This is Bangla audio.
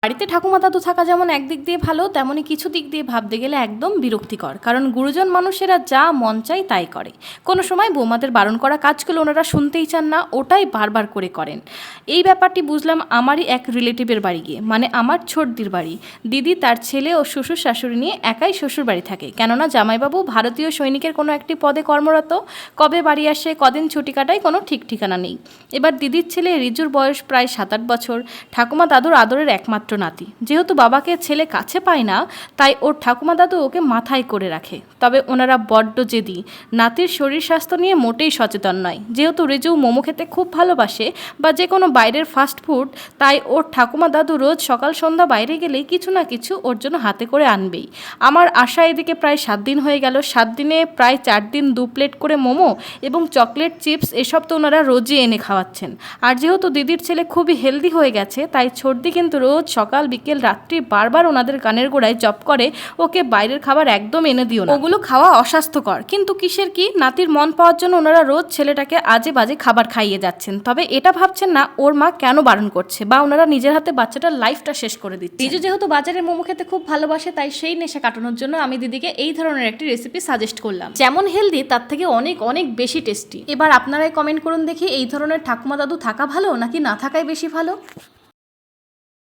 বাড়িতে ঠাকুমা দাদু থাকা যেমন একদিক দিয়ে ভালো, তেমনই কিছু দিক দিয়ে ভাবতে গেলে একদম বিরক্তিকর। কারণ গুরুজন মানুষেরা যা মন চায় তাই করে। কোনো সময় বৌমাদের বারণ করা কাজগুলো ওনারা শুনতেই চান না, ওটাই বারবার করে করেন। এই ব্যাপারটি বুঝলাম আমারই এক রিলেটিভের বাড়ি গিয়ে, মানে আমার ছোটদির বাড়ি। দিদি তার ছেলে ও শ্বশুর শাশুড়ি নিয়ে একাই শ্বশুর বাড়ি থাকে, কেননা জামাইবাবু ভারতীয় সৈনিকের কোনো একটি পদে কর্মরত। কবে বাড়ি আসে, কদিন ছুটি কাটায়, কোনো ঠিক ঠিকানা নেই। এবার দিদির ছেলে রিজুর বয়স প্রায় 7-8 বছর, ঠাকুমা দাদুর আদরের একমাত্র নাতি। যেহেতু বাবাকে ছেলে কাছে পায় না, তাই ওর ঠাকুমা দাদু ওকে মাথায় করে রাখে। তবে ওনারা বড্ড জেদি, নাতির শরীর স্বাস্থ্য নিয়ে মোটেই সচেতন নয়। যেহেতু রিজু মোমো খেতে খুব ভালোবাসে বা যে কোনো বাইরের ফাস্ট ফুড, তাই ওর ঠাকুমা দাদু রোজ সকাল সন্ধ্যা বাইরে গেলেই কিছু না কিছু ওর জন্য হাতে করে আনবেই। আমার আশা এদিকে প্রায় 7 দিন হয়ে গেল। 7 দিনে প্রায় 4 দিন 2 প্লেট করে মোমো এবং চকলেট, চিপস এসব তো ওনারা রোজই এনে খাওয়াচ্ছেন। আর যেহেতু দিদির ছেলে খুবই হেলদি হয়ে গেছে, তাই ছোটদি কিন্তু রোজ সকাল বিকেল রাত্রি বারবার ওনাদের কানের গোড়ায় জপ করে, ওকে বাইরের খাবার একদম এনে দিও না, ওগুলো খাওয়া অস্বাস্থ্যকর। কিন্তু কিসের কি, নাতির মন পাওয়ার জন্য ওনারা রোজ ছেলেটাকে আজে বাজে খাবার খাইয়ে যাচ্ছেন। তবে এটা ভাবছেন না ওর মা কেন বারণ করছে, বা ওনারা নিজের হাতে বাচ্চাটার লাইফটা শেষ করে দিচ্ছে। রিজু যেহেতু বাজারে মোমো খেতে খুব ভালোবাসে, তাই সেই নেশা কাটানোর জন্য আমি দিদিকে এই ধরনের একটি রেসিপি সাজেস্ট করলাম, যেমন হেলদি তার থেকে অনেক অনেক বেশি টেস্টি। এবার আপনারাই কমেন্ট করুন দেখি, এই ধরনের ঠাকুমা দাদু থাকা ভালো নাকি না থাকাই বেশি ভালো।